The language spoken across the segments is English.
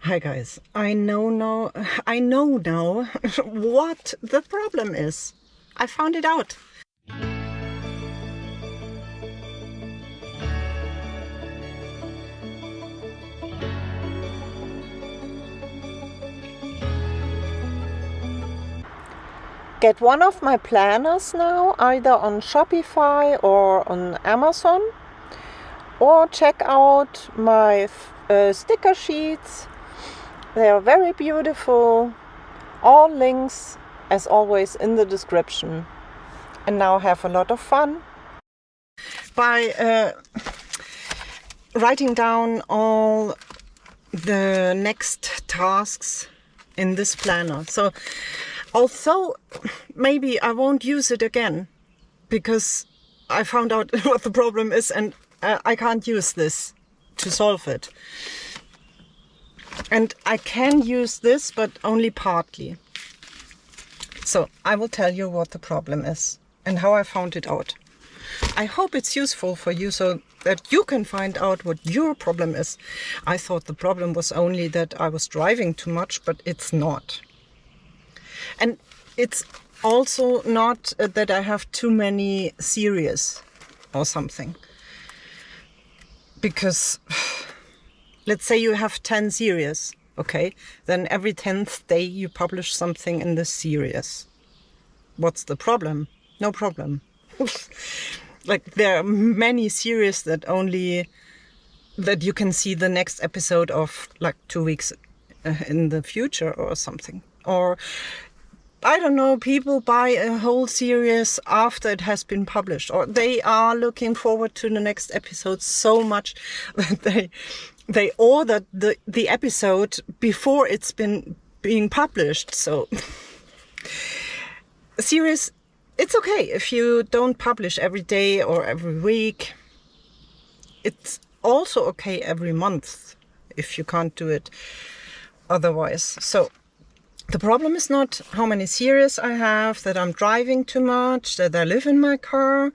Hi guys, I know now what the problem is. I found it out. Get one of my planners now, either on Shopify or on Amazon, or check out my sticker sheets. They are very beautiful. All links, as always, in the description. And now have a lot of fun by writing down all the next tasks in this planner. So although maybe I won't use it again because I found out what the problem is and I can't use this to solve it. And I can use this, but only partly. So I will tell you what the problem is and how I found it out. I hope it's useful for you so that you can find out what your problem is. I thought the problem was only that I was driving too much, but it's not. And it's also not that I have too many series or something. Because let's say you have 10 series, okay? Then every 10th day you publish something in this series. What's the problem? No problem. Like there are many series that you can see the next episode of like 2 weeks in the future or something. Or I don't know, people buy a whole series after it has been published, or they are looking forward to the next episode so much that they ordered the episode before it's being published. So a series, it's okay if you don't publish every day or every week. It's also okay every month if you can't do it otherwise. So the problem is not how many series I have, that I'm driving too much, that I live in my car,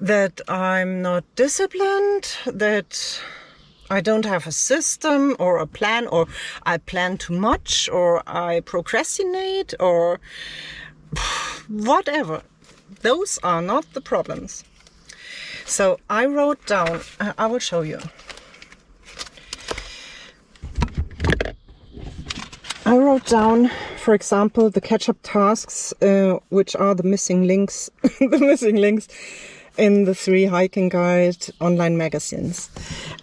that I'm not disciplined, that I don't have a system or a plan, or I plan too much, or I procrastinate, or whatever. Those are not the problems. So I wrote down, I will show you. I wrote down, for example, the catch-up tasks, which are the missing links, the missing links in the 3 hiking guide online magazines,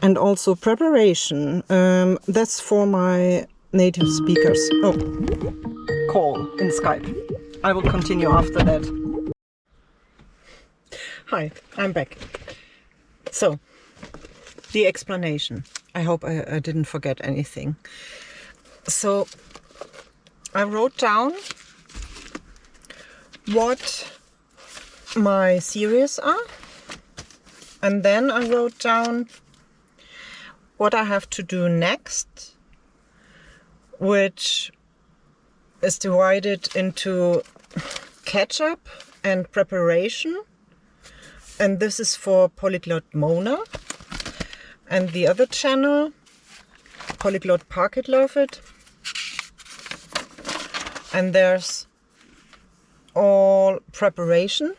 and also preparation. That's for my native speakers. Oh, call in Skype. I will continue after that. Hi, I'm back. So, the explanation. I hope I didn't forget anything. So I wrote down what my series are, and then I wrote down what I have to do next, which is divided into catch-up and preparation, and this is for Polyglot Mona, and the other channel, Polyglot Pocket Love It. And there's all preparation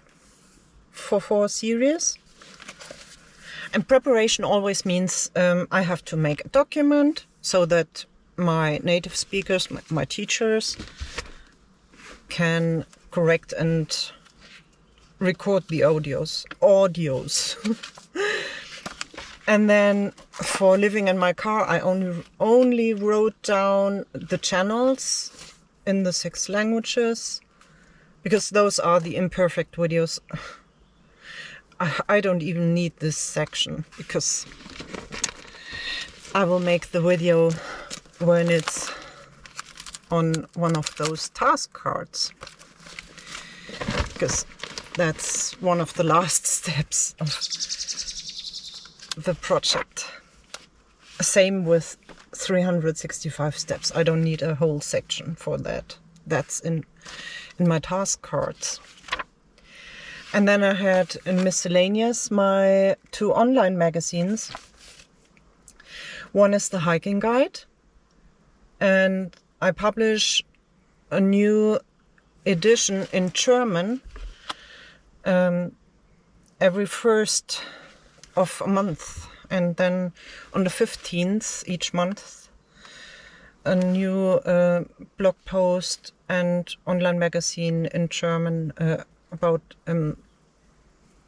for 4 series. And preparation always means I have to make a document so that my native speakers, my teachers, can correct and record the audios. And then for living in my car, I only wrote down the channels in the 6 languages, because those are the imperfect videos. I don't even need this section, because I will make the video when it's on one of those task cards, because that's one of the last steps of the project. Same with 365 steps. I don't need a whole section for that. That's in my task cards. And then I had in miscellaneous my 2 online magazines. One is the hiking guide, and I publish a new edition in German every first of a month, and then on the 15th each month a new blog post and online magazine in German about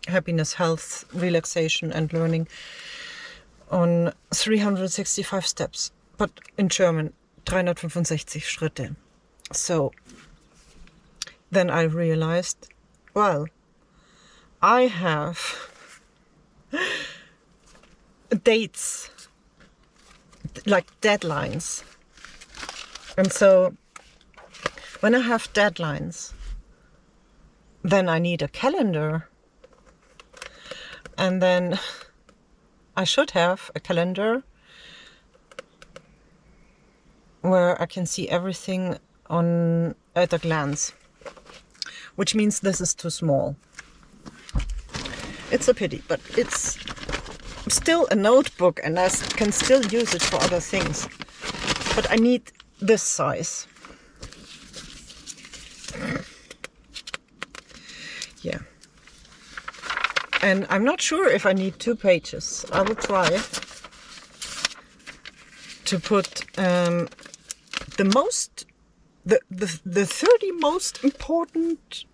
happiness, health, relaxation and learning on 365 steps, but in German 365 Schritte. So then I realized, well, I have dates, like deadlines. And so when I have deadlines, then I need a calendar. And then I should have a calendar where I can see everything at a glance, which means this is too small. It's a pity, but it's still a notebook and I can still use it for other things. But I need this size. Yeah. And I'm not sure if I need 2 pages. I will try to put the 30 most important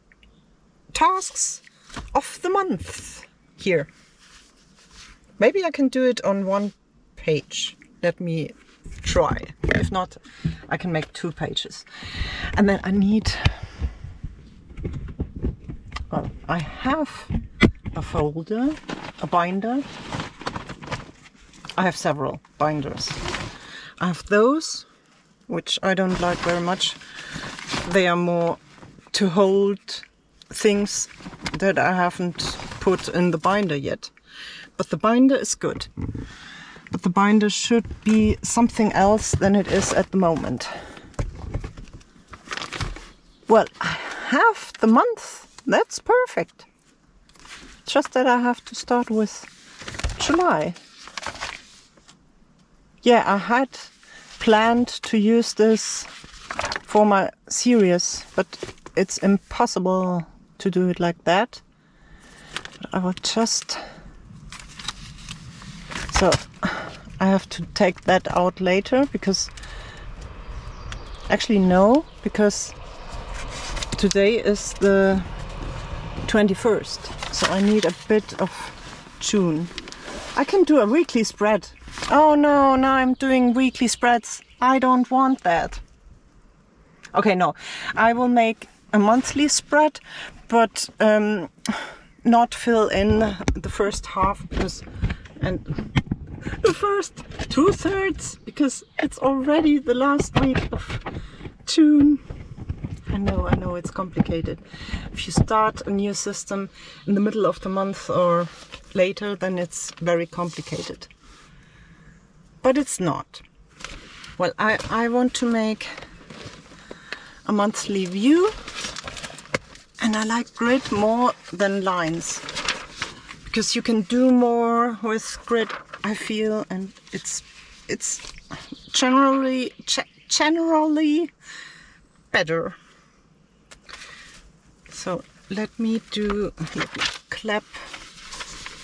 tasks of the month here. Maybe I can do it on 1 page. Let me try. If not, I can make 2 pages. And then I need, well, I have a folder, a binder. I have several binders. I have those, which I don't like very much. They are more to hold things that I haven't put in the binder yet. But the binder is good. But the binder should be something else than it is at the moment. Well, I have the month. That's perfect. Just that I have to start with July. Yeah, I had planned to use this for my series, but it's impossible to do it like that. But I will just... So I have to take that out later because... Actually no, because today is the 21st, so I need a bit of June. I can do a weekly spread. Oh no, now I'm doing weekly spreads. I don't want that. Okay, no, I will make a monthly spread, but not fill in the first half and the first 2/3 because it's already the last week of June. I know it's complicated. If you start a new system in the middle of the month or later, then it's very complicated. But it's not. Well, I want to make a monthly view, and I like grid more than lines because you can do more with grid, I feel, and it's generally better. So let me clap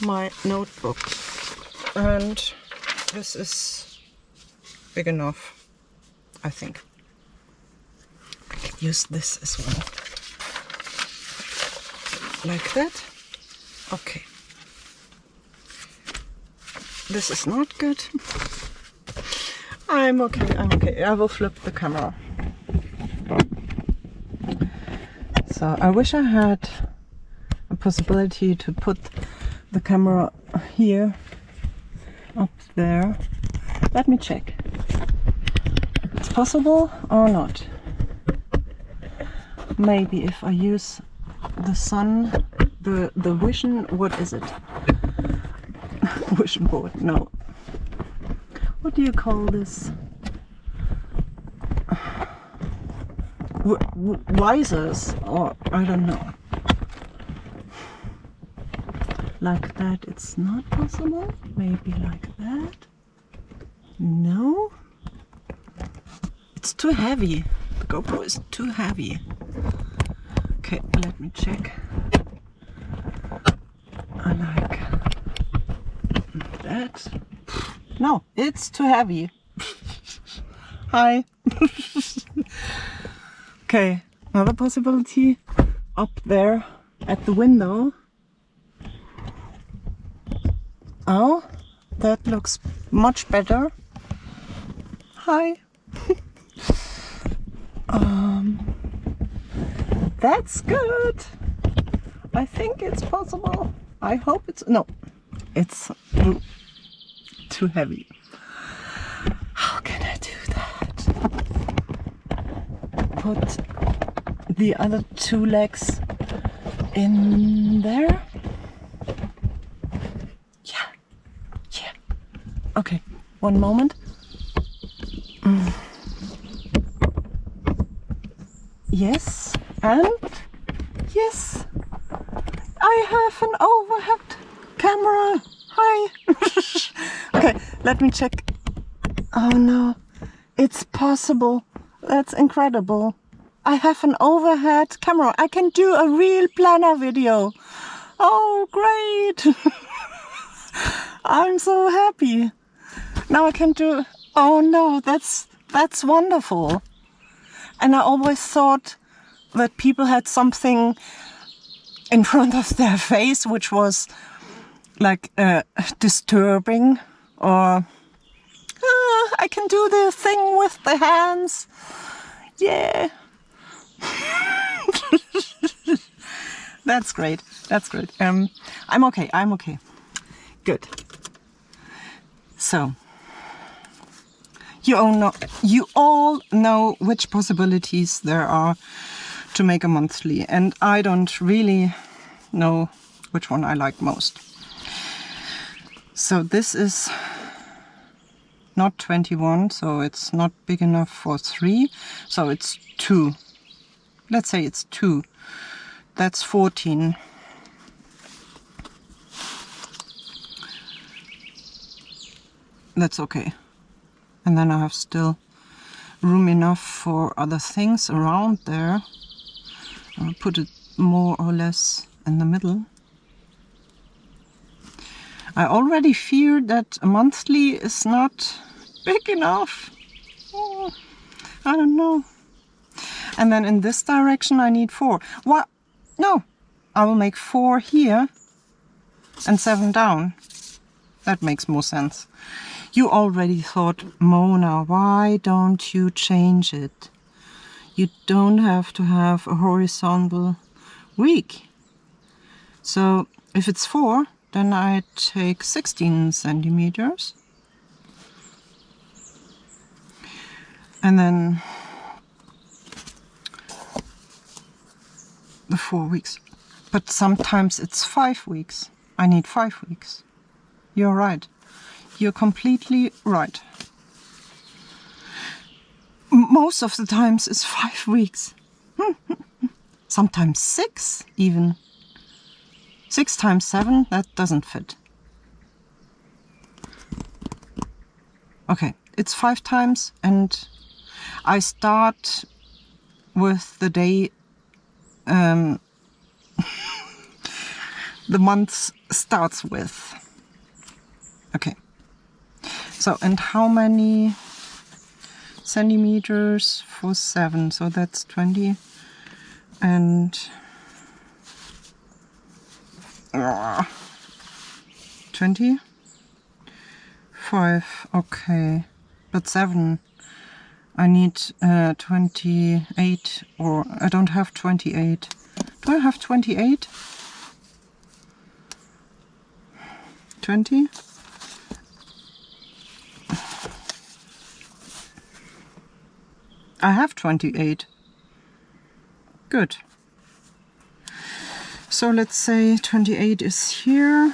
my notebook, and this is big enough, I think. I can use this as well, like that. Okay, this is not good. I'm okay. I will flip the camera. So I wish I had a possibility to put the camera here, up there. Let me check. It's possible or not. Maybe if I use the sun, the vision, what is it? Vision board, no. What do you call this? Visors, or I don't know. Like that, it's not possible. Maybe like that. No. it's too heavy. The GoPro is too heavy. Okay, let me check. I like that. No, it's too heavy. Hi. Okay, another possibility up there at the window. Oh, that looks much better. Hi. That's good. I think it's possible. I hope it's... No, it's too heavy. How can I do that? Put the other two legs in there. Yeah. Okay, one moment. Yes, and yes, I have an overhead camera. Hi. Okay, let me check. Oh no, it's possible. That's incredible. I have an overhead camera. I can do a real planner video. Oh, great. I'm so happy. Now I can do... Oh no, that's wonderful. And I always thought that people had something in front of their face which was like disturbing, or I can do the thing with the hands. Yeah. That's great. I'm okay. Good. So you all know which possibilities there are to make a monthly, and I don't really know which one I like most. So this is not 21, so it's not big enough for 3, so it's 2. Let's say it's 2. That's 14. That's okay. And then I have still room enough for other things around there. I'll put it more or less in the middle. I already fear that a monthly is not big enough. Oh, I don't know. And then in this direction I need 4. What? No, I will make 4 here and 7 down. That makes more sense. You already thought, Mona, why don't you change it? You don't have to have a horizontal week. So if it's 4, then I take 16 centimeters. And then the 4 weeks. But sometimes it's 5 weeks. I need 5 weeks. You're right. You're completely right. Most of the times it's 5 weeks. Sometimes 6 even. 6 times 7, that doesn't fit. Okay, it's 5 times, and I start with the day the month starts with. Okay. So, and how many centimeters for 7? So that's 20 and 25. Okay, but 7. I need 28, or I don't have 28. Do I have 28? 20? I have 28. Good. So let's say 28 is here.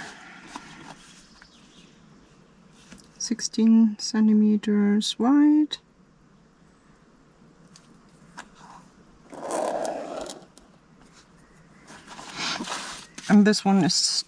16 centimeters wide. And this one is